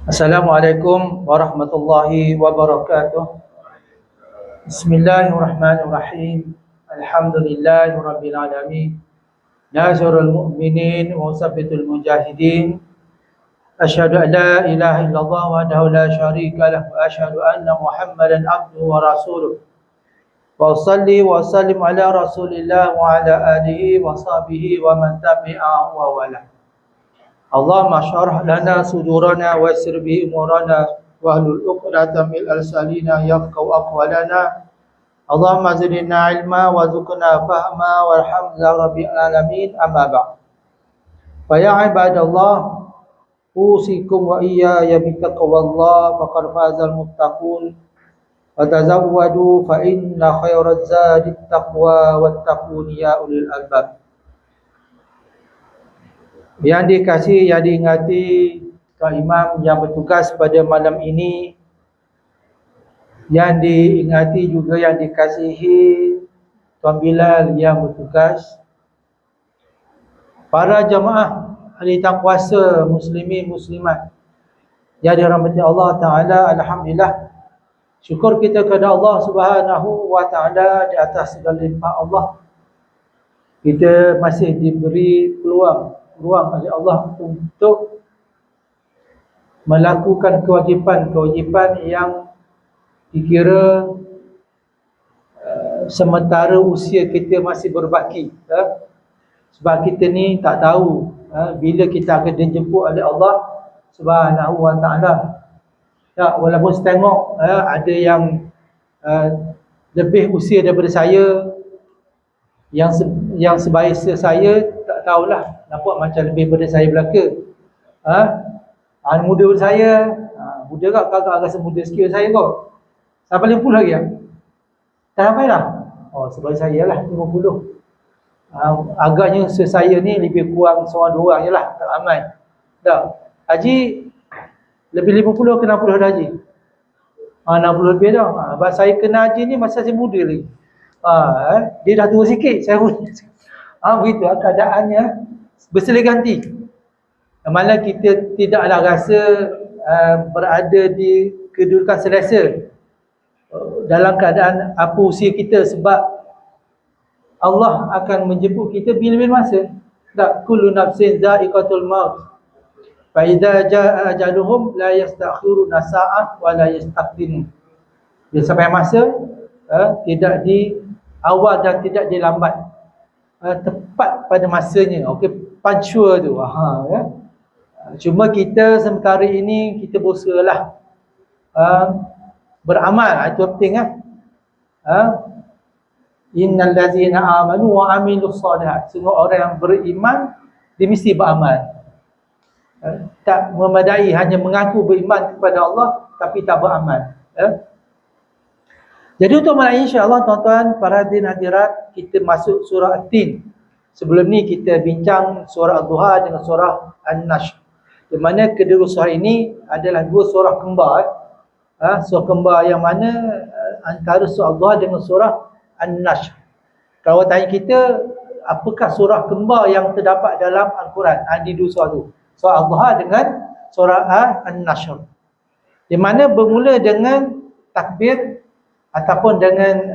Assalamualaikum warahmatullahi wabarakatuh. Bismillahirrahmanirrahim. Alhamdulillahi rabbil alamin. Nasirul mu'minin wa musabbitul mujahidin. Asyhadu an la ilaha illallah wahdahu la syarika lah wa asyhadu anna Muhammadan abduhu wa rasuluh. Wa usalli wa sallim ala Rasulillah wa ala alihi wa sahbihi wa man tabi'ahu wa wala. Allahumma syarah lana sudurana wa yassir bi umurana wa hlul 'uqdatam min lisanina yafqahu aqwalana. Allahumma zidna ilma wa zidna fahma warhamna ya rabbil alamin, amma ba'd. Fa ya ibadallah, usikum wa iyaya bittaqwallah faqad fazal muttaqun. Wa tazawwadu fa inna khairaz zadi taqwa wattaqun ya ulil albab. Yang dikasihi, yang diingati Tuan Imam yang bertugas pada malam ini, yang diingati juga yang dikasihi Tuan Bilal yang bertugas, para jamaah ahli taqwasa muslimin muslimat yang dirahmati Allah Ta'ala. Alhamdulillah, syukur kita kepada Allah Subhanahu wa Ta'ala di atas segala limpah Allah. Kita masih diberi peluang oleh Allah untuk melakukan kewajipan yang dikira sementara usia kita masih berbaki. Sebab kita ni tak tahu bila kita akan dijemput oleh Allah Subhanahu wa Ta'ala. Walaupun saya tengok ada yang lebih usia daripada saya, yang sebaisa saya, tak tahulah nampak macam lebih daripada saya belaka. Muda daripada saya, muda tak? Kakak rasa muda sikit saya kot. Sampai 50 lagi tak? Tak sampai dah? Oh, sebab saya lah 50. Agaknya saya ni lebih kurang seorang dua orang je lah, tak ramai. Tak. Haji lebih 50 ke 60 dah Haji? 60 lebih dah. Sebab saya kena Haji ni masa saya muda lagi. Dia dah tua sikit, saya muda. Begitu keadaannya bersilih ganti. Malah kita tidaklah rasa berada di kedudukan selesa dalam keadaan apa usia kita, sebab Allah akan menjemput kita bila-bila masa. Tak, kullu nafsin dha'iqatul maut. Fa idza jaa ajaluhum la yastakhiruna sa'ah wa la yastaqdimun. Bila sampai masa, tidak diawal dan tidak dilambat. Tepat pada masanya. Okey, punctual tu. Cuma kita sementara ini kita berusahalah beramal. Itu penting. Innal ladzina amanu wa amilus solihat. Semua orang yang beriman dia mesti beramal. Tak memadai hanya mengaku beriman kepada Allah tapi tak beramal. Jadi untuk malam ini, insya-Allah tuan-tuan, para hadirin hadirat, kita masuk surah At-Tin. Sebelum ni kita bincang surah Ad-Duha dengan surah An-Nashr. Di mana kedua surah ini adalah dua surah kembar. Surah kembar yang mana antara surah Ad-Duha dengan surah An-Nashr. Kalau tanya kita, apakah surah kembar yang terdapat dalam Al-Quran? Di dua surah tu. Surah Ad-Duha dengan surah An-Nashr. Di mana bermula dengan takbir ataupun dengan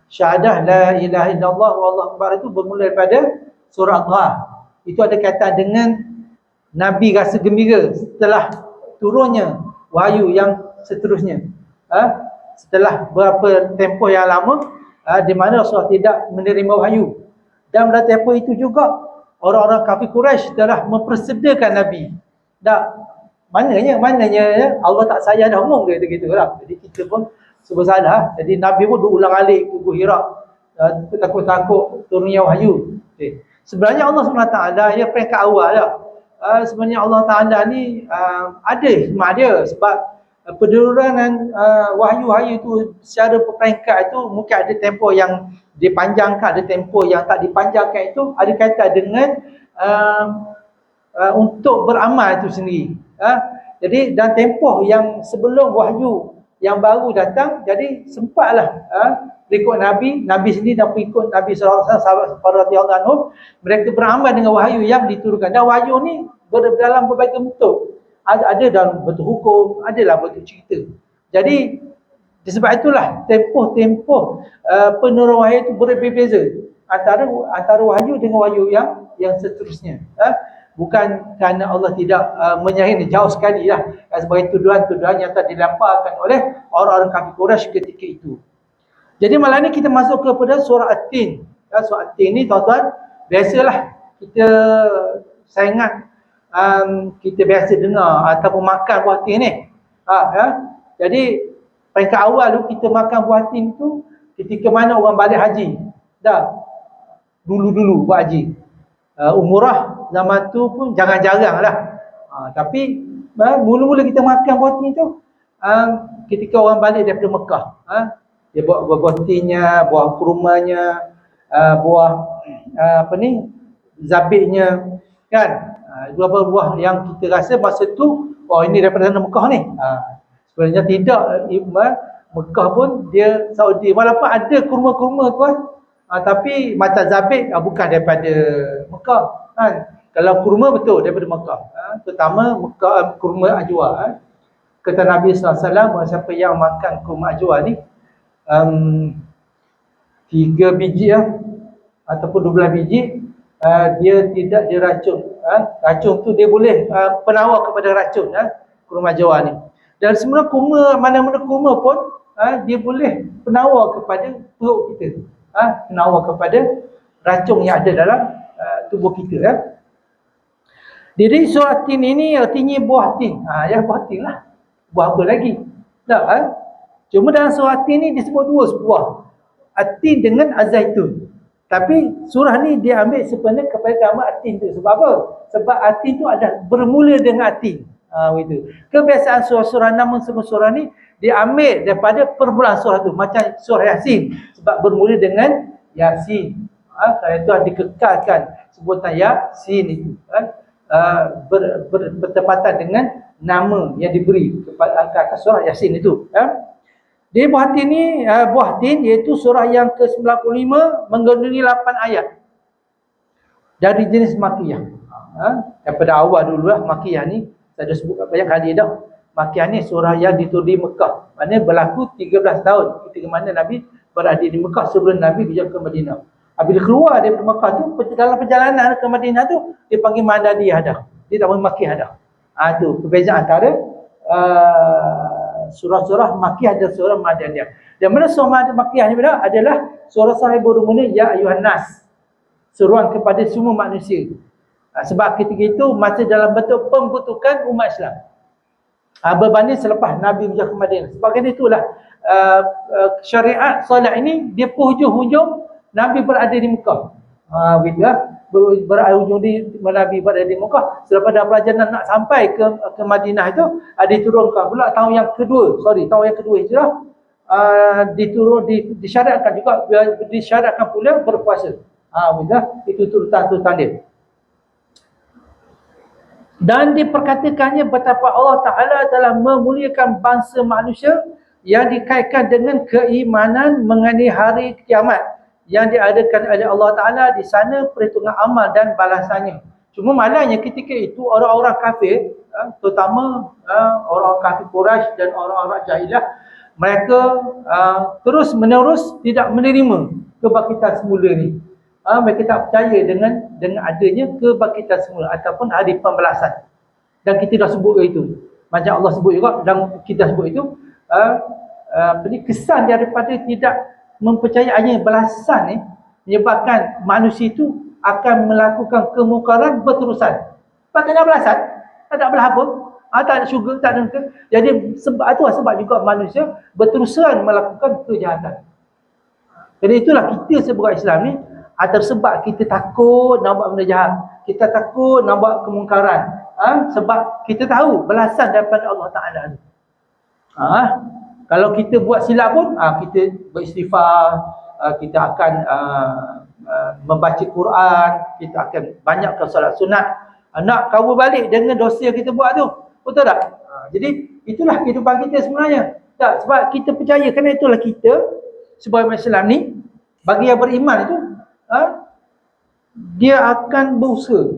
syahadah la ilaha illallah wallahu akbar, itu bermula daripada surah Ad-Duha. Itu ada kaitan dengan Nabi rasa gembira setelah turunnya wahyu yang seterusnya. Setelah berapa tempoh yang lama, di mana Rasulullah tidak menerima wahyu. Dan pada tempoh itu juga orang-orang kafir Quraisy telah mempersediakan Nabi. Maknanya Allah tak sayang dah umum dia gitu-gitulah. Jadi kita pun bersalah. Jadi Nabi pun berulang alik ke Gua Hira, takut-takut turunnya wahyu. Sebenarnya Allah SWT ya peringkat awal lah. Sebenarnya Allah Ta'ala ni ada hikmah dia, sebab pendurunan wahyu-wahyu itu secara peringkat itu mungkin ada tempoh yang dipanjangkan, ada tempoh yang tak dipanjangkan. Itu ada kaitan dengan untuk beramal itu sendiri. Jadi dan tempoh yang sebelum wahyu yang baru datang, jadi sempatlah berikut Nabi sendiri dan pengikut Nabi sallallahu alaihi wasallam, sahabat radhiyallahu anhum, mereka beramal dengan wahyu yang diturunkan. Dan wahyu ni dalam berbagai bentuk. ada dalam bentuk hukum, adalah bentuk cerita. Jadi disebab itulah tempoh penurun wahyu itu berbeza antara wahyu dengan wahyu yang seterusnya. Bukan kerana Allah tidak menyahini, jauh sekali lah, sebagai tuduhan-tuduhan yang telah dilemparkan oleh orang-orang kafir Quraisy ketika itu. Jadi malam ni kita masuk kepada surah At-Tin. Surah At-Tin ni tuan-tuan, biasalah kita, saya ingat kita biasa dengar ataupun makan buah tin ni. Jadi peringkat awal tu kita makan buah tin tu ketika mana orang balik haji. Dah dulu-dulu buat haji. Umrah zaman tu pun jarang-jarang lah. Tapi mula-mula kita makan buah tin tu ketika orang balik daripada Mekah. Dia buat buah tinnya, buah kurmanya, buah zabitnya, kan? Beberapa buah yang kita rasa masa tu, oh ini daripada Mekah ni. Sebenarnya tidak. Mekah pun dia Saudi, walaupun ada kurma-kurma tu tapi macam zabit bukan daripada Mekah, kan? Kalau kurma betul daripada Mekah, terutama Mekah, kurma ajwa. Kata Nabi SAW, siapa yang makan kurma ajwa ni 3 biji ataupun 12 biji, dia tidak diracun. Racun tu dia boleh penawar kepada racun, kurma jawa ni. Dan sebenarnya kurma, mana-mana kurma pun dia boleh penawar kepada perut kita, penawar kepada racun yang ada dalam tubuh kita. Jadi surah Tin ini artinya buah tin. Buah tin lah. Buah apa lagi? Tak, cuma dalam surah Tin ni disebut 2 buah. At-Tin dengan Az-Zaitun. Tapi surah ni dia ambil sebenarnya kepada nama At-Tin tu. Sebab apa? Sebab At-Tin tu ada bermula dengan At-Tin. Begitu. Kebiasaan surah-surah, nama semua surah ni dia ambil daripada permulaan surah tu. Macam surah Yasin, sebab bermula dengan Yasin. Kerana itu dikekalkan sebutan Yasin itu. Bertepatan dengan nama yang diberi kepada surah Yasin itu. Jadi buah tin ni, buah tin iaitu surah yang ke-95, mengandungi 8 ayat dari jenis Makkiyah. Daripada awal dulu lah Makkiyah ni, saya dah sebut banyak kali dah. Makkiyah ni surah yang diturun di Mekah. Maknanya berlaku 13 tahun ketika mana Nabi berada di Mekah sebelum Nabi berjaya ke Madinah. Bila keluar dari Mekah tu, dalam perjalanan ke Madinah tu, dia panggil Madaniyah dah. Dia tak panggil Makkiyah dah. Itu perbezaan antara surah-surah Makkiyah dan surah Madaniyah. Dan mana surah Makkiyah ni adalah surah-surah yang bermula Ya Ayuhan Nas, seruan kepada semua manusia. Sebab ketika itu masih dalam bentuk pembentukan umat Islam, berbanding selepas Nabi berjaya ke Madinah. Sebagainya itulah syariat solat ini dia hujung Nabi berada di Mekah. Begitu lah. Berhujung di Nabi berada di Mekah. Selepas dah perjalanan nak sampai ke Madinah itu, diturunkan pula tahun yang kedua Hijrah, disyariatkan juga, disyariatkan pula berpuasa. Begitu lah. Itu turutan dia. Dan diperkatakannya betapa Allah Ta'ala telah memuliakan bangsa manusia yang dikaitkan dengan keimanan mengenai hari kiamat yang diadakan oleh Allah Ta'ala di sana, perhitungan amal dan balasannya. Cuma malangnya ketika itu orang-orang kafir, terutama orang-orang kafir Quraisy dan orang-orang Jahilah, mereka terus menerus tidak menerima kebangkitan semula ni. Mereka tak percaya dengan adanya kebangkitan semula ataupun hari pembalasan. Dan kita dah sebut itu. Macam Allah sebut juga dan kita sebut itu, kesan daripada tidak mempercayainya balasan ni menyebabkan manusia itu akan melakukan kemungkaran berterusan. Sebab tak ada balasan, tak ada belah apa, tak ada syurga, tak ada neraka. Jadi sebab juga manusia berterusan melakukan kejahatan. Jadi itulah kita sebagai Islam ni, sebab kita takut nak buat benda jahat, kita takut nak buat kemungkaran, sebab kita tahu balasan daripada Allah Ta'ala ni. Kalau kita buat silap pun, kita beristighfar, kita akan membaca Quran, kita akan banyakkan solat sunat, nak kawal balik dengan dosa yang kita buat tu. Betul tak? Jadi itulah kehidupan kita sebenarnya. Tak, sebab kita percaya, kerana itulah kita sebagai Islam ni, bagi yang beriman itu, dia akan berusaha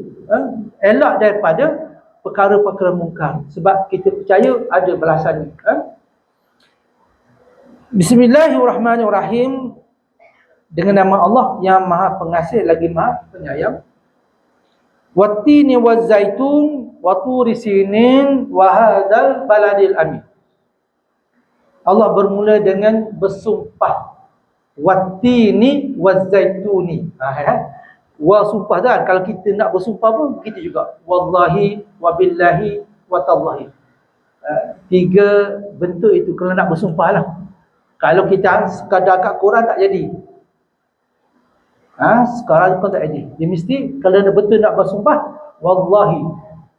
elak daripada perkara-perkara mungkar. Sebab kita percaya ada balasannya. Bismillahirrahmanirrahim. Dengan nama Allah yang Maha Pengasih lagi Maha Penyayang. Wattini wazzaitun wa turi sinin wa hadzal baladil amin. Allah bermula dengan bersumpah. Wattini wazzaituni. Wa sumpah kan, kalau kita nak bersumpah pun begitu juga. Wallahi wabillahi watallahi. Tiga bentuk itu kalau nak bersumpah lah. Kalau kita sekadar kat Quran tak jadi. Sekarang kau tak jadi. Dia mesti kalau betul nak bersumpah, wallahi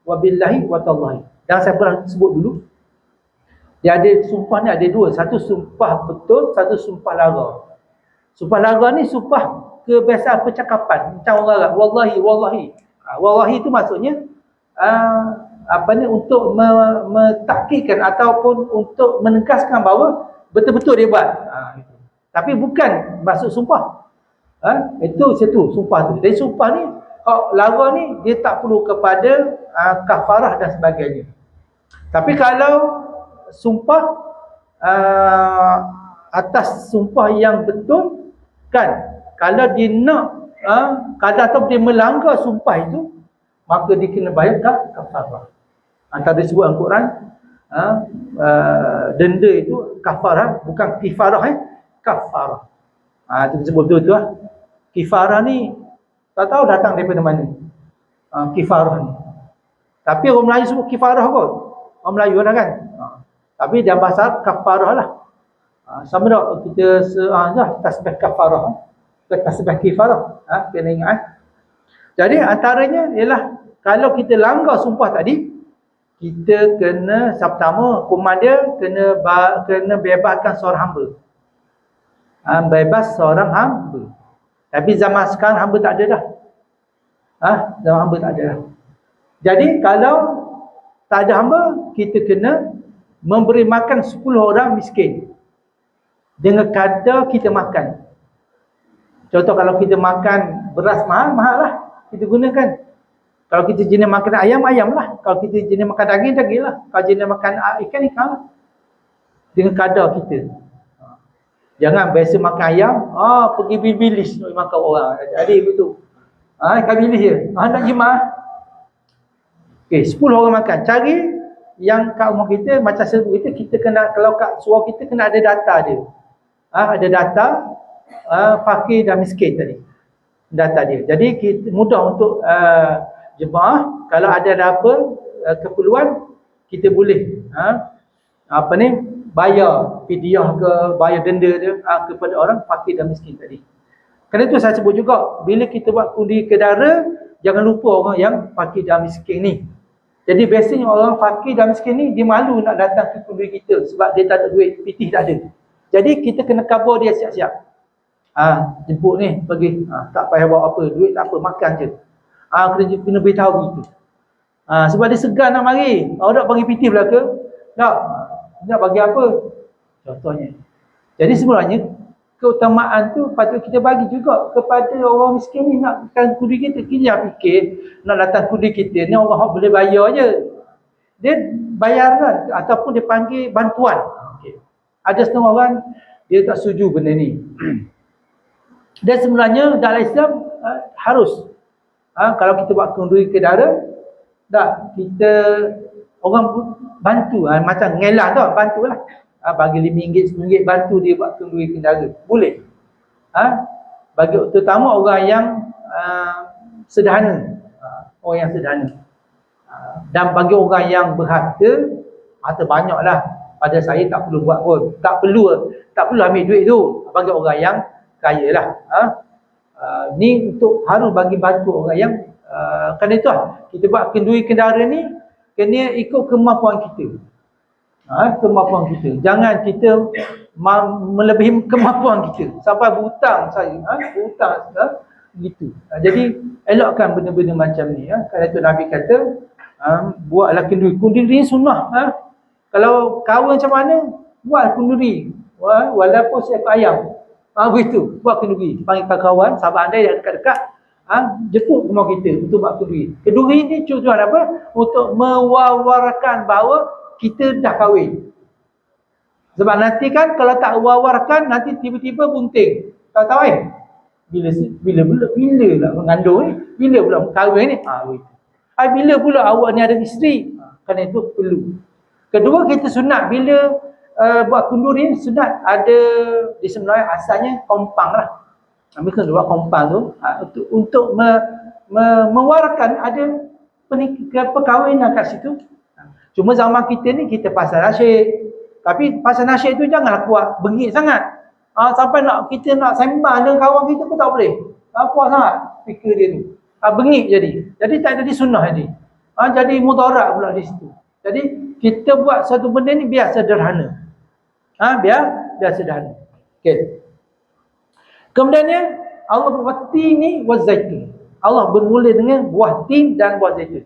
wabillahi watallahi. Yang saya pernah sebut dulu, dia ada sumpah ni ada dua. Satu sumpah betul, satu sumpah lara. Sumpah lara ni sumpah kebiasaan percakapan. Macam orang Arab, wallahi, wallahi. Wallahi itu maksudnya untuk mentakkidkan ataupun untuk menegaskan bahawa betul-betul dia buat. Tapi bukan maksud sumpah. Itu satu sumpah tu. Jadi sumpah ni, lara ni dia tak perlu kepada kafarah dan sebagainya. Tapi kalau sumpah atas sumpah yang betul kan, kalau dia nak kalau atau dia melanggar sumpah itu, maka dia kena bayar kafarah. Antara disebut Al-Quran denda itu kafarah, bukan kifarah, kafarah. Itu disebut betul tu lah. Kifarah ni tak tahu datang daripada mana. Kifarah ni. Tapi orang Melayu sebut kifarah kot. Orang Melayu lah kan. Tapi dalam bahasa kafarah lah. Sama tak kita tasbih kafarah. Tasbih kifarah. Kena ingat. Jadi antaranya ialah kalau kita langgar sumpah tadi, kita kena pertama hukuman dia kena bebaskan seorang hamba. Bebas seorang hamba. Tapi zaman sekarang hamba tak ada dah. Zaman hamba tak ada dah. Jadi kalau tak ada hamba, kita kena memberi makan 10 orang miskin. Dengan kadar kita makan. Contoh kalau kita makan beras mahal lah. Kita gunakan. Kalau kita jenis makan ayam, ayam lah. Kalau kita jenis makan daging, daging lah. Kalau jenis makan ikan, ikan lah. Dengan kadar kita. Jangan biasa makan ayam, pergi bilis nak makan orang. Jadi begitu. Ikan bilis je. Nak jimat. Okey, 10 orang makan. Cari yang kat rumah kita, macam sebut kita kena, kalau kat surau kita kena ada data dia. Ada data fakir dan miskin tadi. Data dia. Jadi kita mudah untuk jemaah, kalau ada apa keperluan, kita boleh bayar fidyah ke, bayar denda dia kepada orang fakir dan miskin tadi. Kerana itu saya sebut juga, bila kita buat kundi kedara, jangan lupa orang yang fakir dan miskin ni. Jadi biasanya orang fakir dan miskin ni, dia malu nak datang ke kundi kita sebab dia tak ada duit, pitih tak ada. Jadi kita kena cover dia siap-siap. Jemput ni, pergi. Tak payah bawa apa, duit tak apa, makan je. Kena beritahu gitu. Sebab dia segan nak mari. Nak bagi pitih pula ke? Tak. Nak bagi apa? Contohnya. Jadi sebenarnya keutamaan tu patut kita bagi juga kepada orang miskin ni nak datang kudi kita. Kita jangan fikir nak datang kudi kita ni orang boleh bayar je. Dia bayaran ataupun dia panggil bantuan. Okay. Ada setengah orang dia tak setuju benda ni. Dan sebenarnya dalam Islam harus kalau kita buat kenduri kedara, tak kita orang bantu, macam ngelah tu, bantulah. Bagi RM5, RM10 bantu dia buat kenduri kendara. Boleh. Bagi terutama orang yang sederhana. Orang yang sederhana. Dan bagi orang yang berharta, harta banyaklah. Pada saya tak perlu buat pun. Tak perlu ambil duit tu. Bagi orang yang kaya lah. Ni untuk harus bagi bantu orang yang kerana itu kita buat kenduri kendara ni kena ikut kemampuan kita. Kemampuan kita. Jangan kita melebihi kemampuan kita. Sampai berhutang saya. Berhutang gitu. Jadi elokkan benda-benda macam ni. Kerana itu Nabi kata buatlah kenduri. Kenduri ni sunnah. Kalau kahwin macam mana, buat kenduri. Walaupun seekor ayam. Begitu. Buat kenduri. Panggil kawan, sahabat anda yang dekat-dekat. jemput rumah kita untuk buat kenduri. Kenduri ni tujuan apa? Untuk mewawarkan bahawa kita dah kahwin. Sebab nanti kan kalau tak wawarkan, nanti tiba-tiba bunting. Tahu-tahu bila lah mengandung ni, bila pula kahwin ni, bila pula awak ni ada isteri. Kerana itu perlu. Kedua, kita sunat bila buat kenduri ni, sunat ada di sebenarnya asalnya kompang lah. Mereka buat kompang tu untuk mewarkan ada perkahwinan kat situ. Cuma zaman kita ni kita pasal nasyid. Tapi pasal nasyid tu janganlah kuat bengit sangat. Sampai kita nak sembang dengan kawan kita pun tak boleh. Kuat sangat fikir dia tu. Bengit jadi. Jadi tak jadi sunnah jadi. Jadi mudarat pula di situ. Jadi kita buat satu benda ni biar sederhana. Biar sederhana. Okey. Kemudiannya Allah berbuat tin ni wa zaitun. Allah bermula dengan buah tin dan buah zaitun.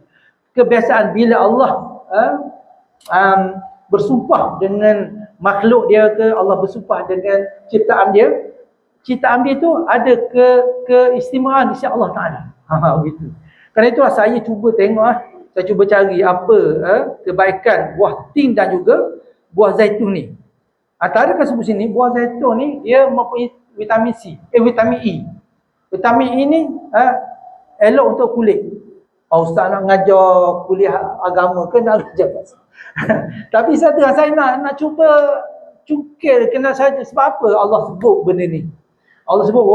Kebiasaan bila Allah bersumpah dengan makhluk dia ke, Allah bersumpah dengan ciptaan dia. Ciptaan dia tu ada keistimewaan di sisi Allah Taala. Begitu. Kerana itulah saya cuba tengok saya cuba cari apa kebaikan buah tin dan juga buah zaitun ni. Antara sebut sini buah zaitun ni dia mempunyai vitamin C, vitamin E. Vitamin E ni elok untuk kulit. Ustaz nak ngajar kuliah agama ke nak ngajar pasal. Tapi saya nak cuba cukil kena saja sebab apa Allah sebut benda ni. Allah sebut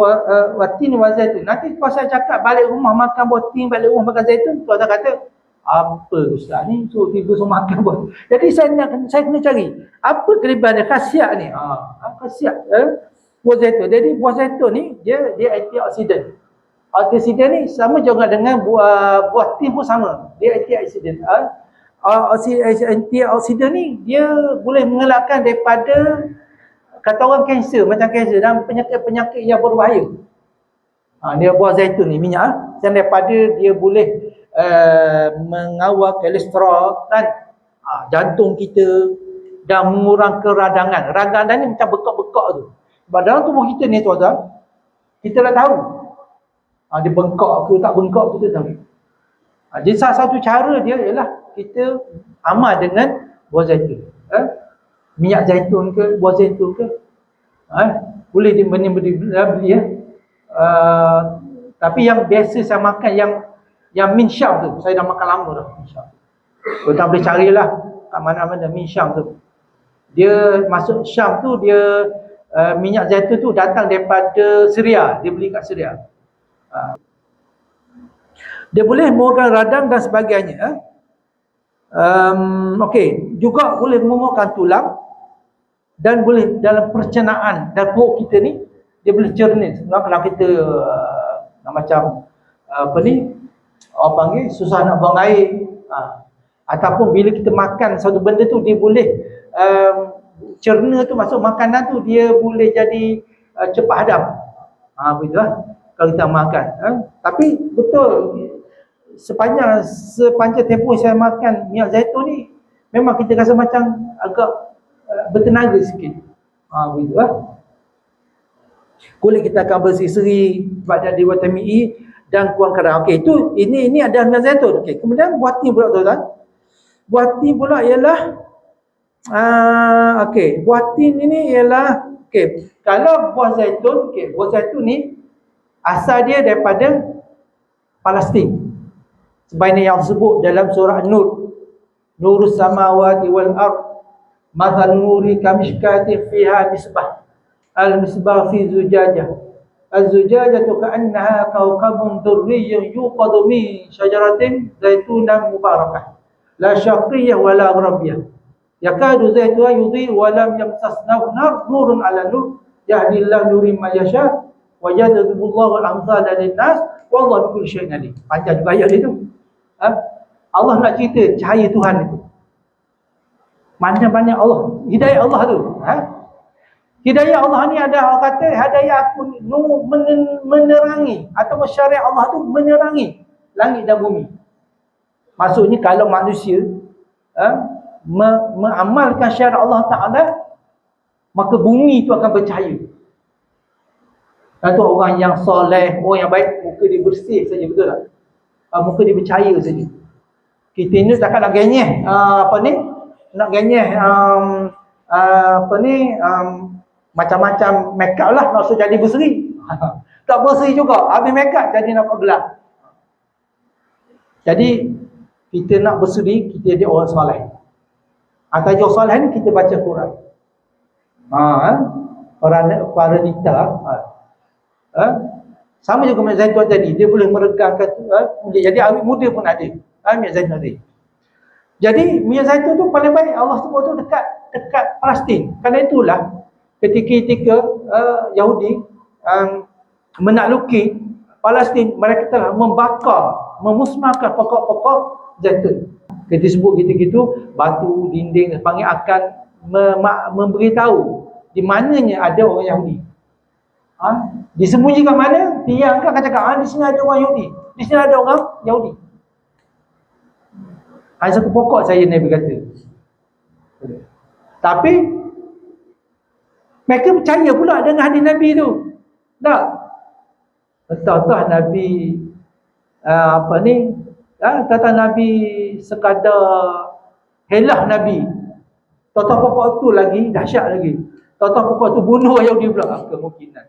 watin wa zaitun. Nanti kalau saya cakap balik rumah makan buah tin, balik rumah makan zaitun, tuan kata apa Ustaz ni so tiba semua makan buah. Jadi saya kena cari apa kelebihan dia, khasiat ni. Khasiat buah zaitun. Jadi buah zaitun ni dia antioksidan. Antioksidan ni sama juga dengan buah tin pun sama. Dia antioksidan. Antioksidan ni dia boleh mengelakkan daripada kata orang kanser, macam kanser dan penyakit-penyakit yang berbahaya. Dia buah zaitun ni minyak dan daripada dia boleh mengawal kolesterol dan jantung kita dan mengurangkan radangan. Radangan ni macam bekak-bekak tu. Sebab dalam tubuh kita ni tuan-tuan, kita dah tahu dia bengkak ke tak bengkak tu kita tahu. Jadi salah satu cara dia ialah kita amal dengan buah zaitun. Minyak zaitun ke, buah zaitun ke. Boleh beli ya. Tapi yang biasa saya makan yang min syam tu, saya dah makan lama dah min syam. Kita boleh carilah kat mana-mana min syam tu. Dia masuk Syam tu dia minyak zaitun tu datang daripada Syria, dia beli kat Syria. Dia boleh mengurangkan radang dan sebagainya. Okey, juga boleh menguatkan tulang dan boleh dalam pencernaan dan perut kita ni dia boleh cerna. Kalau kita macam apa ni orang panggil susah nak buang air, ataupun bila kita makan satu benda tu dia boleh cerna tu masuk makanan tu dia boleh jadi cepat hadam. Begitulah kalau kita makan. Tapi betul sepanjang tempoh saya makan minyak zaitun ni memang kita rasa macam agak bertenaga sikit. Begitulah. Kulit kita akan berseri-seri sebab dia ada vitamin E dan kurang kadar. Okey, ini ada minyak zaitun. Okey, kemudian buah tin pula tuan-tuan. Buah tin pula ialah okey, buah tin ini ialah okey, kalau buah zaitun, buah zaitun ni asal dia daripada Palestin. Sebagaimana yang disebut dalam surah An-Nur, Nurus samawati wal ard, mathal nuri kamishkatin fiha misbah, al-misbah fi zujajah, az-zujajatu ka'annaha kawkabun durriyyun yuqadu min syajaratin zaitunan mubarakah la syaqiyah wa la gharabiyah yakadu zaituha yudhi wa lam yamsasnahu nar nurun ala nur yahdillahu nuri man yasha wa yadribullahu al-amsala lin-nas wallahu bikulli syai'in alim. Panjang juga ayat itu. Allah nak cerita cahaya Tuhan itu. Banyak-banyak Allah, hidayah Allah tu. Hidayah Allah ni ada orang kata hidayah aku menerangi atau syariat Allah tu menerangi langit dan bumi. Maksudnya kalau manusia mengamalkan syariat Allah Ta'ala, maka bumi itu akan bercahaya. Satu orang yang soleh, orang yang baik, muka dia bersih saja, betul tak? Muka dia bercahaya saja. Kita ni takkan nak genyeh, nak genyeh macam-macam make up lah, nak suruh jadi berseri. Tak berseri juga, habis make up jadi nampak gelap. Jadi kita nak berseri, kita jadi orang soleh. Tajuk soleh ni kita baca Quran. Para nita. Sama juga minyak zaitun tadi, dia boleh meregangkan kulit. Jadi awet muda pun ada minyak zaitun tadi. Jadi minyak zaitun tu paling baik Allah sebut tu dekat Palestin. Kerana itulah ketika Yahudi menakluki Palestin, mereka telah membakar, memusnahkan pokok-pokok zaitun. Kita sebut gitu-gitu, batu dinding panggil akan memberitahu di mananya ada orang Yahudi. Disembunyi kat mana? Tiang kan akan cakap, di sini ada orang Yahudi, di sini ada orang Yahudi. Satu pokok saya Nabi kata. Tapi mereka percaya pula dengan hadis Nabi tu. Tak? Entah-entah Nabi kata Nabi sekadar helah Nabi. Tahu-tahu pokok tu lagi dahsyat lagi. Tahu-tahu pokok tu bunuh Yahudi pula. Kemungkinan.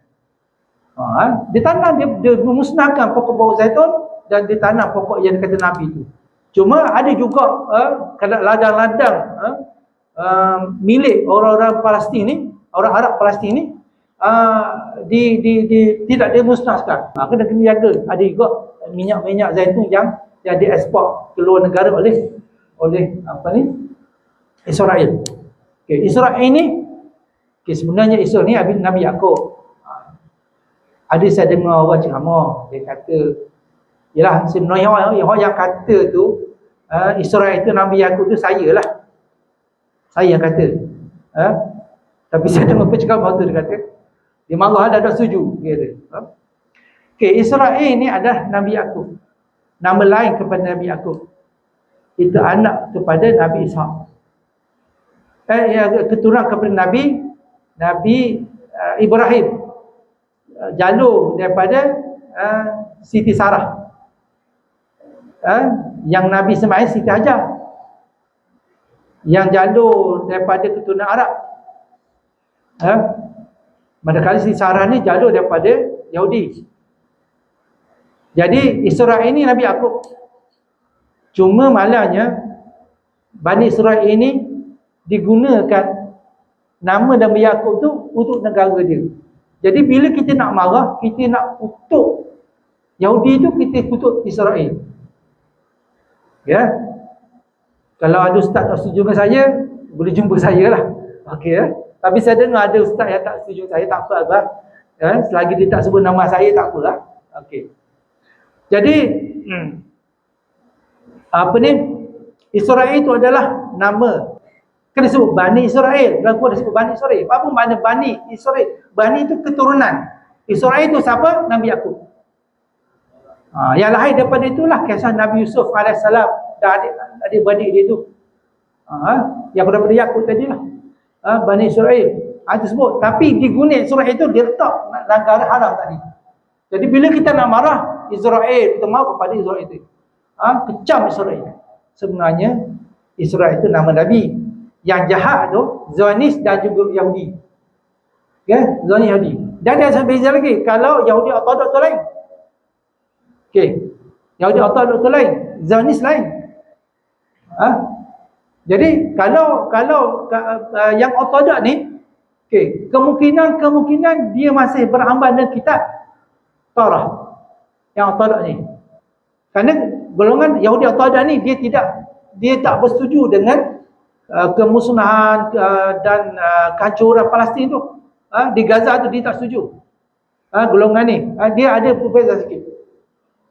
Dia tanam, dia memusnahkan pokok bawang zaitun dan dia tanam pokok yang kata Nabi tu. Cuma ada juga ladang-ladang milik orang-orang Palestin ni, orang Arab Palestin ni, tidak dimusnahkan. Kena jaga. Ada juga minyak zaitun yang diekspor ke luar negara oleh Israel. Israel ni sebenarnya Israel ni Nabi Yaqub. Ada saya dengar orang ceramah, dia kata, yalah sebenarnya orang yang kata tu Israel itu Nabi Yaqub tu saya lah. Saya yang kata. Tapi saya dengar percakapan tu, dia kata dia marah ada setuju, dia kata. Israel ni adalah Nabi Yaqub. Nama lain kepada Nabi Yaqub. Itu anak kepada Nabi Ishaq. Keturunan kepada Nabi Ibrahim. Jalur daripada Siti Sarah. Yang Nabi Ismail Siti Hajar. Yang jalur daripada keturunan Arab. Manakala Siti Sarah ni jalur daripada Yahudi. Jadi Israel ini Nabi Yaqub. Cuma malangnya Bani Israel ini digunakan nama Nabi Yaqub tu untuk negara dia. Jadi bila kita nak marah, kita nak kutuk Yahudi tu, kita kutuk Israel. Ya. Kalau ada ustaz tak setuju dengan saya, boleh jumpa saya lah. Okey ya. Tapi saya dengar ada ustaz yang tak setuju saya, tak apa abah. Ya, selagi dia tak sebut nama saya, tak apalah. Okey. Jadi Israel itu adalah nama. Kena sebut Bani Israel. Dalam Quran disebut Bani Israel. Apa makna Bani Israel? Bani itu keturunan. Israel itu siapa? Nabi Yaqub. Yang lahir daripada itulah kisah Nabi Yusuf AS dan adik-beradik dia tu. Yang daripada Yaqub tadi lah. Bani Israel. Itu sebut. Tapi digunakan Israel itu dia letak negara haram tadi. Jadi bila kita nak marah Israel, kita marah kepada Israel itu. Kecam Israel. Sebenarnya Israel itu nama Nabi. Yang jahat tu Zionis dan juga Yahudi. Okay? Zionis Yahudi. Dan ada beza lagi. Kalau Yahudi Ortodok tu lain. Yahudi Ortodok tu lain. Zionis lain. Jadi kalau yang Ortodok ni, kemungkinan dia masih beramal dengan kitab Torah. Yang Ortodok ni. Kerana golongan Yahudi Ortodok ni dia tak bersetuju dengan kemusnahan dan kehancuran Palestin tu. Di Gaza tu dia tak setuju. Golongan ni dia ada perbezaan sikit.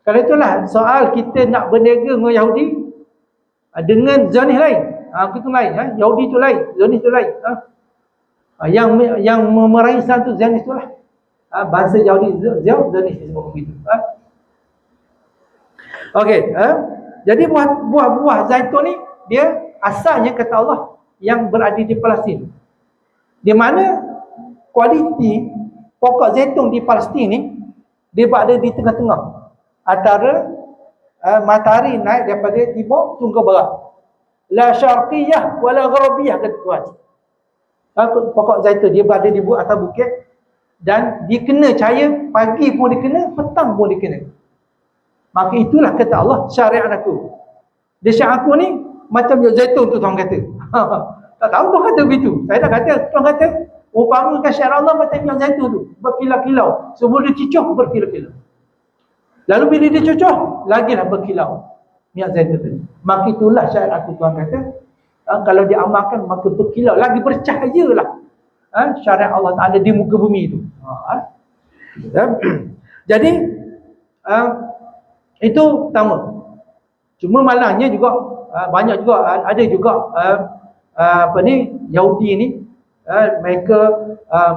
Kalau itulah soal kita nak berniaga dengan Yahudi dengan Zionis lain. Kita lain. Yahudi tu lain, Zionis tu lain. Yang memeraih Islam tu Zionis tu lah. Bahasa Yahudi Zionis disebut begitu. Okey. Jadi buah zaitun ni dia asalnya kata Allah yang berada di Palestin. Di mana kualiti pokok zaitun di Palestin ni, dia berada di tengah-tengah antara matahari naik daripada timur turun ke barat. La syarqiyah wala gharabiyah, kata Tuhan. Pokok zaitun dia berada di atas bukit, dan dia kena cahaya pagi pun dia kena, petang pun dia kena. Maka itulah kata Allah, syariat aku. Dia syariat aku ni macam zaitun tu, Tuhan kata. Tak tahu Tuhan kata begitu. Saya dah kata, Tuhan kata umpamakan syariat Allah macam yang zaitun tu, berkilau-kilau. Sebelum dia cucuh, berkilau-kilau. Lalu bila dia cucuh, lagilah berkilau minyak zaitun tadi. Maka itulah syariat aku, Tuhan kata. Kalau diamalkan maka berkilau, lagi bercahayalah syariat Allah Ta'ala di muka bumi itu. Jadi itu pertama. Cuma malangnya juga banyak juga ada juga Yahudi ni mereka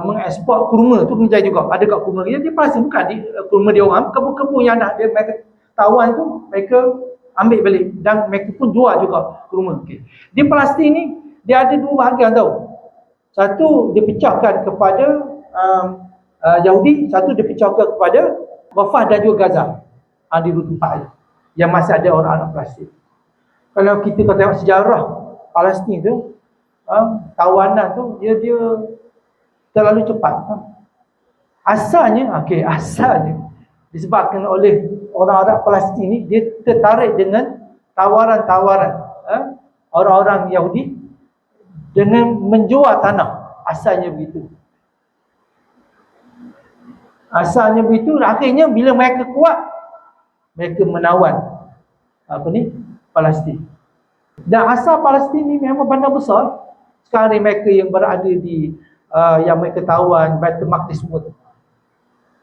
mengeksport kurma tu kerja juga. Ada kat kurma dia pasti bukan kurma dia orang, kebun-kebun yang dah dia mereka tawan tu mereka ambil balik dan mereka pun jual juga kurma. Okay. Di Palestin ni dia ada dua bahagian tau. Satu dipecahkan kepada Yahudi, satu dipecahkan kepada Rafah dan juga Gaza. Di dua tempat yang masih ada orang-orang Palestin. Kalau kita tengok sejarah Palestin tu, tawanan tu dia terlalu cepat. Asalnya disebabkan oleh orang-orang Palestin ni, dia tertarik dengan tawaran-tawaran orang-orang Yahudi dengan menjual tanah. Asalnya begitu. Akhirnya bila mereka kuat, mereka menawan Palestin. Dan asal Palestin ni memang bandar besar. Sekarang ni mereka yang berada di yang mereka tawan Baitul Maqdis semua.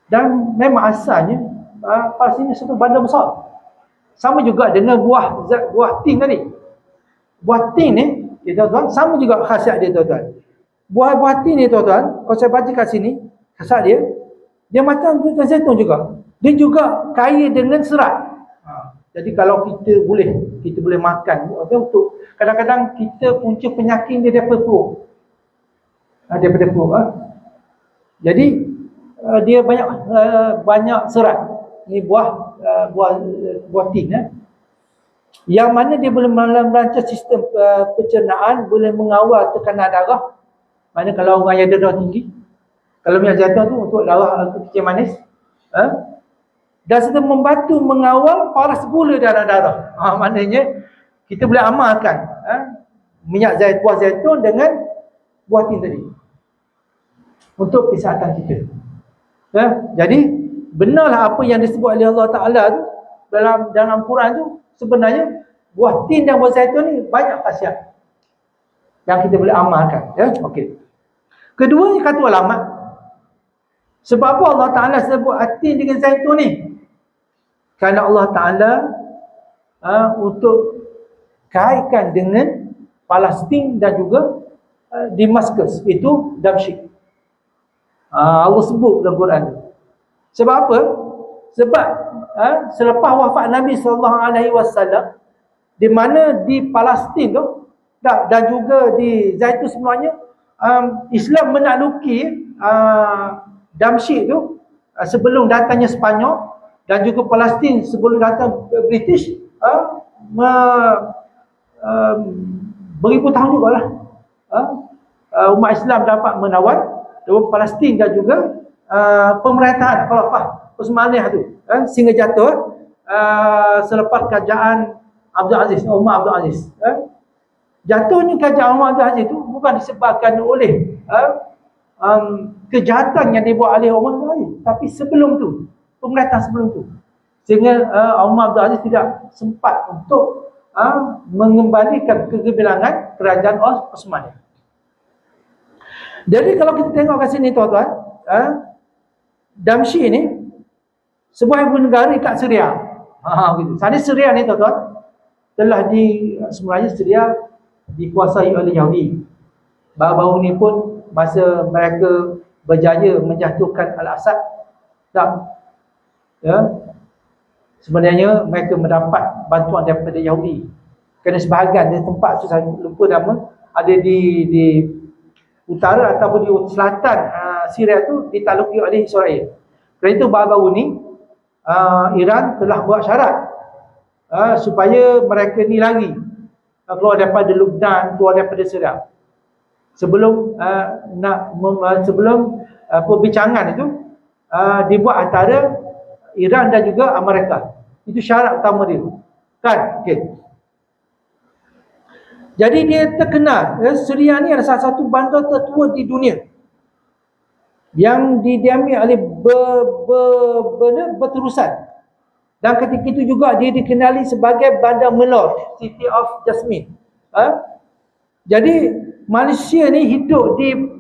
Dan memang asalnya Palestin ni satu bandar besar. Sama juga dengan buah tin tadi. Buah tin ni, tuan-tuan, sama juga khasiat dia, tuan-tuan. Buah tin ni, tuan-tuan, kalau saya baca kat sini, khasiat dia macam buah zaitun juga. Dia juga kaya dengan serat. Jadi kalau kita boleh makan untuk kadang-kadang kita punca penyakit dia daripada perut. Jadi dia banyak serat. Ini buah tin yang mana dia boleh merancang sistem pencernaan, boleh mengawal tekanan darah. Mana kalau orang yang ada darah tinggi, kalau minyak zaitun tu untuk darah kecil manis, dan serta membantu mengawal paras gula dalam darah. Maknanya kita boleh amalkan buah zaitun dengan buah tin tadi untuk kesihatan kita. Jadi benarlah apa yang disebut oleh Allah Ta'ala tu dalam Quran tu, sebenarnya buah tin dan buah zaitun ni banyak khasiat yang kita boleh amalkan. Okey. Kedua, kata ulama, sebab apa Allah Ta'ala sebut tin dengan zaitun ni? Kerana Allah Ta'ala untuk kaitkan dengan Palestin dan juga Damaskus, itu Damsyik. Allah sebut dalam Quran. Sebab apa? Sebab selepas wafat Nabi SAW, di mana di Palestin tu dan juga di Zaitun semuanya, Islam menakluki Damsyik tu sebelum datangnya Sepanyol, dan juga Palestin sebelum datang British, beribu tahun juga lah. Umat Islam dapat menawan Palestin dan juga pemerintahan Khalifah Utsmaniyah tu, sehingga jatuh selepas kerajaan Umar Abdul Aziz. Jatuhnya kerajaan Umar Abdul Aziz tu bukan disebabkan oleh kejahatan yang dibuat oleh Umar Abdul Aziz, tapi sebelum tu, pemerintahan sebelum tu, sehingga Umar Abdul Aziz tidak sempat untuk mengembalikan kegemilangan kerajaan Utsmaniyah. Jadi kalau kita tengok kat sini, tuan-tuan, Damsyik ni sebuah ibu negara kat Syria. Gitu. Sana Syria ni, tuan-tuan, telah sebenarnya Syria dikuasai oleh Yahudi. Baru-baru ni pun masa mereka berjaya menjatuhkan Al-Assad, sebenarnya mereka mendapat bantuan daripada Yahudi. Kerana sebahagian dari tempat tu, saya lupa nama, ada di utara ataupun di selatan Syria tu ditakluki oleh Israel. Kerana itu baru-baru ni Iran telah buat syarat supaya mereka ni lari keluar daripada Lebanon, keluar daripada Syria. Sebelum perbincangan itu dibuat antara Iran dan juga Amerika. Itu syarat utama dia. Kan? Okey. Jadi dia terkenal. Syria ni adalah salah satu bandar tertua di dunia yang didiami oleh berterusan. Dan ketika itu juga dia dikenali sebagai bandar Melor, City of Jasmine. Jadi Malaysia ni hidup di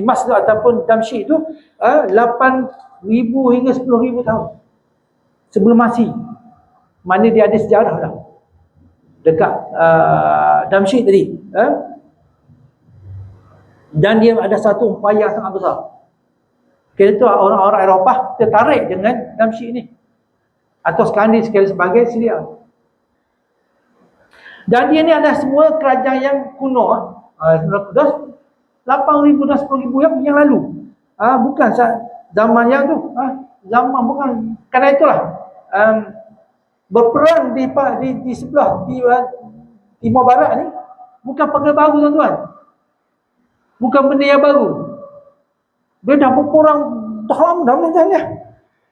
Masjid ataupun Damsyik itu 8,000 hingga 10,000 tahun sebelum Masih. Mana dia ada sejarah dah dekat Damsyik tadi. Dan dia ada satu upaya yang sangat besar. Kita tu orang-orang Eropah tertarik dengan Damsyik ni, atau sekarang ni sekali sebagai Syria. Dan dia ni ada semua kerajaan yang kuno. 8,000 dan 10,000 yang lalu. Bukan zaman yang tu. Zaman bukan. Kerana itulah berperang di sebelah Timur Barat ni bukan perkara baru, tuan-tuan. Bukan benda yang baru. Dia dah berperang dah lama dah macam ni.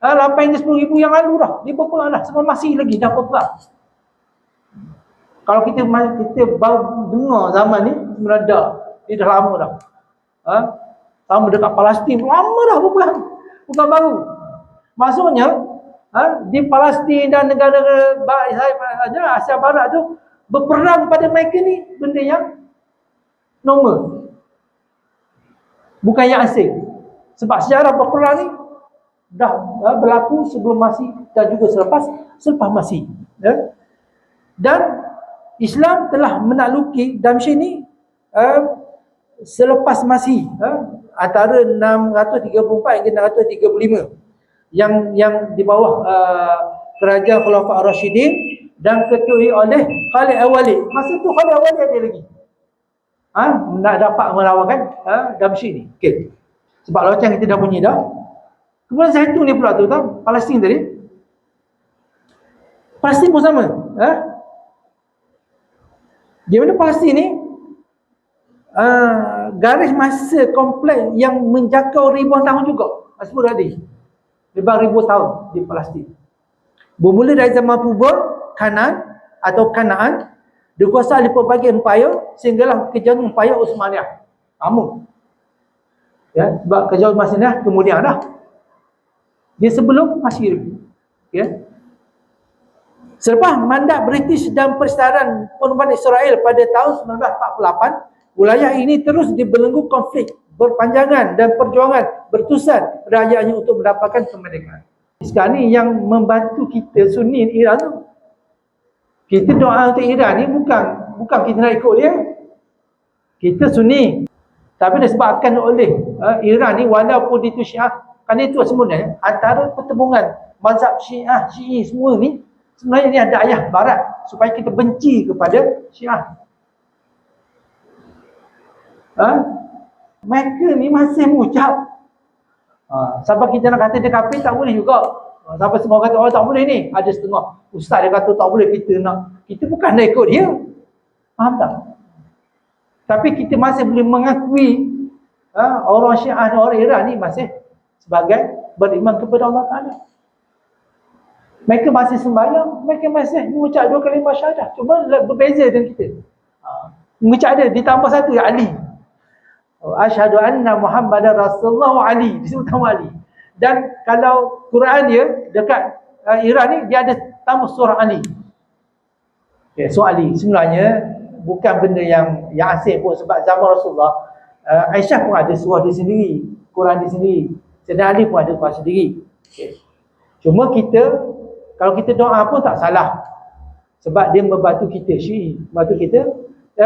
8,000-10,000 yang lalu dah. Dia berperang dah. Sebelum Masih lagi dah berperang. Kalau kita baru dengar zaman ni, sebenarnya dah. Dia dah lama dah. Sama dekat Palestin, lama dah berperang. Bukan baru. Maksudnya, di Palestin dan negara-negara Asia Barat tu, berperang pada mereka ni benda yang normal. Bukan yang asing. Sebab sejarah berperang ni dah berlaku sebelum Masih dan juga selepas Masih. Dan Islam telah menakluki Damsyik ni selepas Masih, antara 634 hingga 635, yang di bawah kerajaan Khulafa' Ar-Rasyidin dan ketuai oleh Khalid Al-Walid. Masa tu Khalid Al-Walid ada lagi. Nak dapat melawankan Damsyik ni. Okey. Sebab loceng kita dah bunyi dah. Kemudian Zaitun ni pula tu tahu, Palestin tadi. Palestin pun sama. Di mana Palestin ni garis masa kompleks yang menjangkau ribuan tahun juga. Sebut tadi. Lebih ribuan tahun di Palestin. Bermula dari zaman purba Kanaan atau Kanaan, dikuasai oleh pelbagai empire sehinggalah kejayaan empire Uthmaniyah. Lama. Ya, sebab kejayaan Uthmaniyah kemudian dah. Dia sebelum Masih lagi. Ya. Selepas mandat British dan persekitaran penubuhan Israel pada tahun 1948, wilayah ini terus dibelenggu konflik berpanjangan dan perjuangan berterusan rakyatnya untuk mendapatkan kemerdekaan. Sekarang ni yang membantu kita Sunni Iran tu, kita doa untuk Iran ni bukan kita nak ikut dia. Kita Sunni. Tapi disebabkan oleh Iran ni, walaupun itu Syiah, kerana itu sebenarnya antara pertembungan mazhab Syiah, Syi'i semua ni, sebenarnya ni ada ayah barat supaya kita benci kepada Syiah. Mereka ni masih mengucap. Sampai kita nak kata dia kafir tak boleh juga. Sampai semua kata tak boleh ni. Ada setengah ustaz dia kata tak boleh, kita bukan nak ikut dia. Faham tak? Tapi kita masih boleh mengakui orang Syiah dan orang Iran ni masih sebagai beriman kepada Allah Ta'ala. Mereka masih sembahyang, mereka masih mengucap 2 kalimah syahadah. Cuma berbeza dengan kita. Mengucap dia ditambah satu, ya Ali. Asyhadu anna Muhammadar Rasulullah, Ali. Disebut nama Ali. Dan kalau Quran dia dekat Iran ni, dia ada tambah surah Ali. Okay, surah Ali. Sebenarnya bukan benda yang asing pun, sebab zaman Rasulullah, Aisyah pun ada surah dia sendiri, Quran dia sendiri. Sayyidina Ali pun ada Quran sendiri. Okay. Cuma kalau kita doa pun tak salah. Sebab dia membantu kita Syi'i, membantu kita,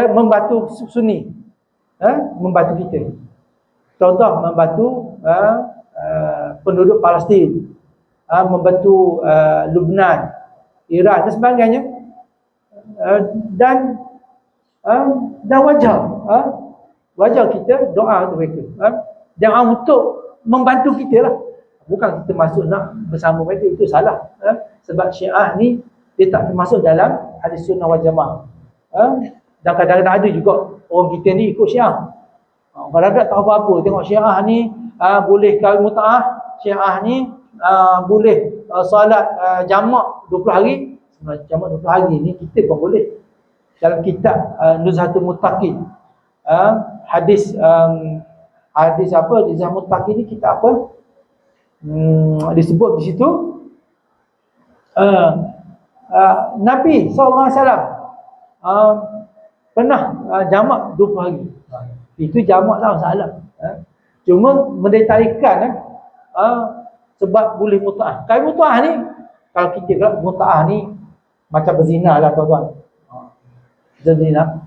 membantu Sunni, membantu kita. Contoh, membantu penduduk Palestin, membantu Lebanon, Iran dan sebagainya. Dan wajar wajar kita doa untuk mereka. Jangan untuk membantu kita lah. Bukan kita masuk nak bersama mereka, itu salah. Sebab Syiah ni dia tak termasuk dalam Ahli Sunnah wal Jamaah. Dan kadang-kadang ada juga orang kita ni ikut Syiah. Kalau tak tahu apa-apa, tengok Syiah ni boleh kahwin mut'ah, Syiah ni boleh solat jamak 20 hari. Jamak 20 hari ni kita pun boleh. Dalam kitab Nuzhatul Muttaqin, hadis apa, Nuzhatul Muttaqin ni kitab apa? Disebut di situ Nabi SAW pernah jamak 20 hari. Itu jamak tak masalah. Cuma mendetarikan sebab boleh mut'ah. Kalau mut'ah ni, kalau kita kata mut'ah ni macam berzina lah tuan-tuan. Berzina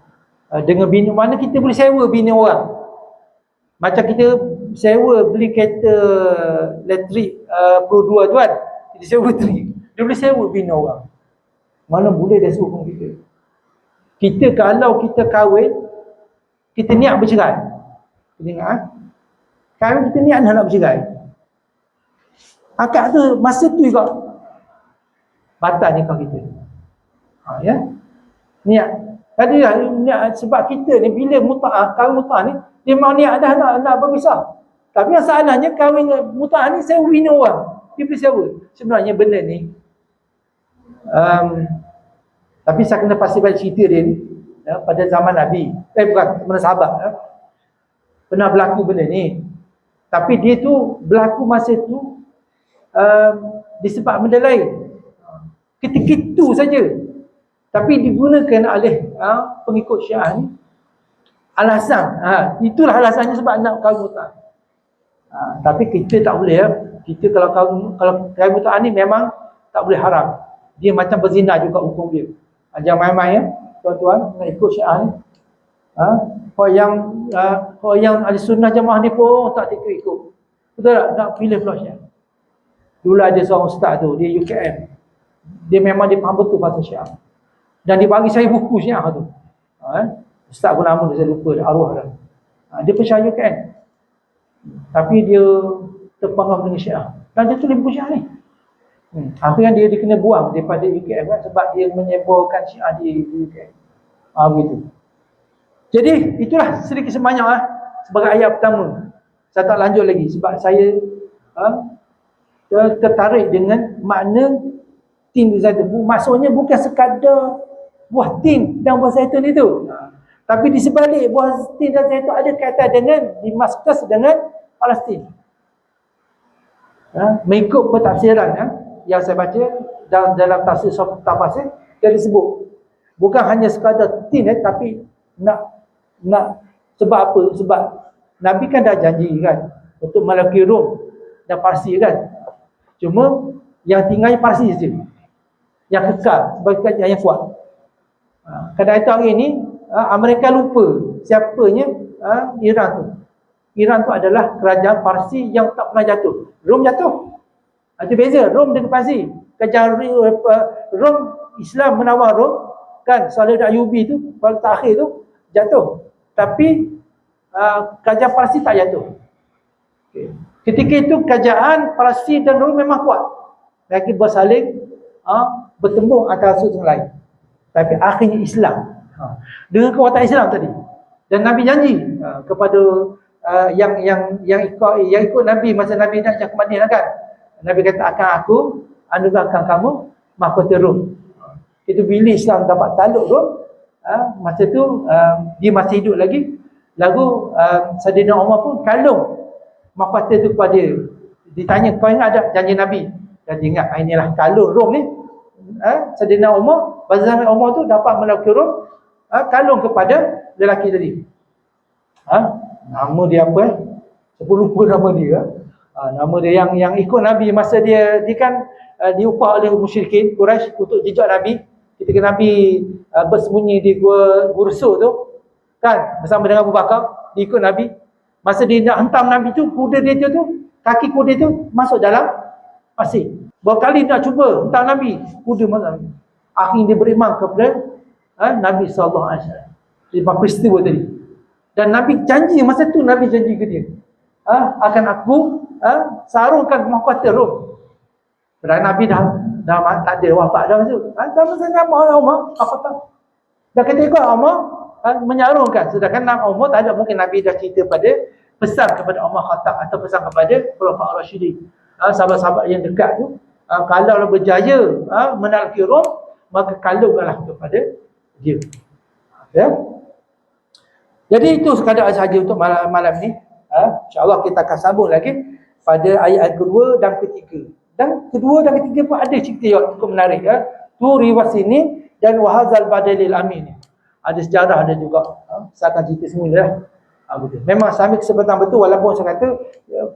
dengan bini, mana kita boleh sewa bini orang. Macam kita sewa beli kereta elektrik Pro 2 tuan, kita sewa elektrik, dia boleh sewa bini orang. Mana boleh dia suruh pun kita. Kita kalau kita kahwin, kita niat bercerai. Kita ingat kahwin kita niat nak bercerai. Akad tu masa tu juga batal nikah kita. Ya. Niat. Tadi niat sebab kita ni bila mut'ah, kahwin mut'ah ni dia mau niat dah nak berpisah. Tapi masalahnya kahwin mut'ah ni sewa bini orang. Dia boleh sewa. Sebenarnya benda ni tapi saya kena pasti balik cerita dia ni, pada zaman Nabi, bukan, zaman sahabat, pernah berlaku benda ni. Tapi dia tu berlaku masa tu disebab benda lain, ketika itu saja. Tapi digunakan oleh pengikut Syiah ni alasan, itulah alasannya sebab nak kahwin mut'ah. Tapi kita tak boleh kita kalau kahwin mut'ah ni memang tak boleh haram. Dia macam berzina juga hukum dia. Jangan main-main tuan-tuan nak ikut Syiah ni. Orang yang Ahli Sunnah Jamaah ni pun tak ikut. Betul tak? Nak pilih pula Syiah. Dulu ada seorang ustaz tu, dia UKM. Dia memang dia faham betul pasal Syiah. Dan dia bagi saya buku Syiah tu. Ustaz pun nama dia, saya lupa, arwah dah. Dia percaya UKM. Tapi dia terpengaruh dengan Syiah. Dan dia tulis buku Syiah ni. Akhirnya dia kena buang daripada UKM kan, sebab dia menyebarkan Syiah di UKM. Begitu. Jadi itulah sedikit sebanyak sebagai ayat pertama. Saya tak lanjut lagi sebab saya tertarik dengan makna tin zaitun. Maksudnya bukan sekadar buah tin dan buah zaitun itu. Tapi di sebalik buah tin dan zaitun ada kaitan dengan Damaskus dengan Palestin. Mengikut pentafsiran yang saya baca dalam tafsir Tafsir, dia disebut bukan hanya sekadar tin tapi nak sebab apa? Sebab Nabi kan dah janji kan untuk melaki Rom dan Parsi kan. Cuma yang tinggalnya Parsi saja yang kekal sebagai kerajaan yang kuat. Kadang itu hari ini Amerika lupa siapanya Iran tu. Iran tu adalah kerajaan Parsi yang tak pernah jatuh. Rom jatuh. Itu beza Rom dengan Parsi. Kerajaan Rom, Islam menawar Rom kan, Salih Ayyubi tu pada akhir tu jatuh. Tapi kerajaan Parsi tak jatuh. Ketika itu kerajaan Parsi dan Rom memang kuat. Mereka bersaling bertembung antara satu sama lain. Tapi akhirnya Islam dengan kekuatan Islam tadi. Dan Nabi janji kepada yang ikut Nabi masa Nabi nak ke Madinah kan. Nabi kata akan aku anugerahkan kamu mahkota Rom. Itu bila Islam dapat takluk Rom, masa tu dia masih hidup lagi. Lalu Sayyidina Umar pun kalung mahkota tu kepada dia. Ditanya, kau ingat ada janji Nabi? Dan dia ingat, inilah kalung Rom ni. Sayyidina Umar, pada zaman Umar tu dapat melaki Rom, kalung kepada lelaki tadi. Nama dia apa? Saya pun lupa nama dia. Nama dia yang ikut Nabi masa dia kan diupah oleh musyrikin Quraisy untuk jejak Nabi. Ketika Nabi bersembunyi di gua Sur tu kan bersama dengan Abu Bakar, dia ikut Nabi. Masa dia nak hentam Nabi tu, kuda dia tu kaki kuda tu masuk dalam pasir. Berapa kali nak cuba hentam Nabi, kuda masuk. Akhirnya dia beriman kepada Nabi sallallahu alaihi wasallam. Lima peristiwa tadi. Dan Nabi janji, masa tu Nabi janji ke dia, akan aku sarungkan mahkota Rom. Padahal Nabi dah tak ada wafat dah masa tu. Sama saja Umar dah ketika Umar menyarungkan. Sedangkan Umar tak ada, mungkin Nabi dah cerita pesan kepada Umar Khattab atau pesan kepada Khulafaur Rasyidin, sahabat-sahabat yang dekat tu, kalau berjaya menaklukkan Rom, maka kalungkanlah kepada dia. Ya. Jadi itu sekadar sahaja untuk malam ni. InsyaAllah kita akan sambung lagi pada ayat kedua dan ketiga. Dan kedua dan ketiga pun ada cerita yang cukup menarik. Tu riwayat sini dan wahazal badalil amin. Ada sejarah, ada juga. Saya akan cerita semula lah. Memang saya ambil kesempatan betul, walaupun saya kata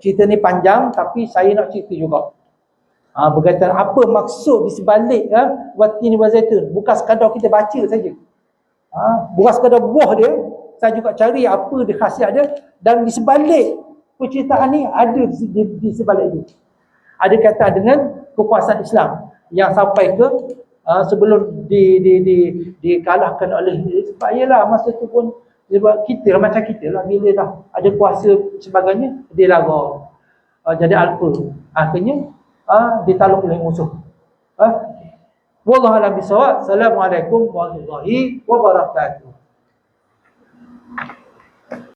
cerita ni panjang, tapi saya nak cerita juga. Berkaitan apa maksud di sebalik watin wa zaitun. Bukan sekadar kita baca saja. Bukan sekadar buah dia, saya juga cari apa dia khasiat dia, dan di sebalik percertaan ni ada di sebalik itu. Ada kata dengan kekuasaan Islam yang sampai ke sebelum dikalahkan oleh, sebab ialah masa tu pun sebab kita lah, macam kita lah, bila dah ada kuasa sebagainya dia lara, jadi alpa, akhirnya ditakluk oleh musuh. Wallahu a'lam bishawab. Assalamualaikum warahmatullahi wabarakatuh.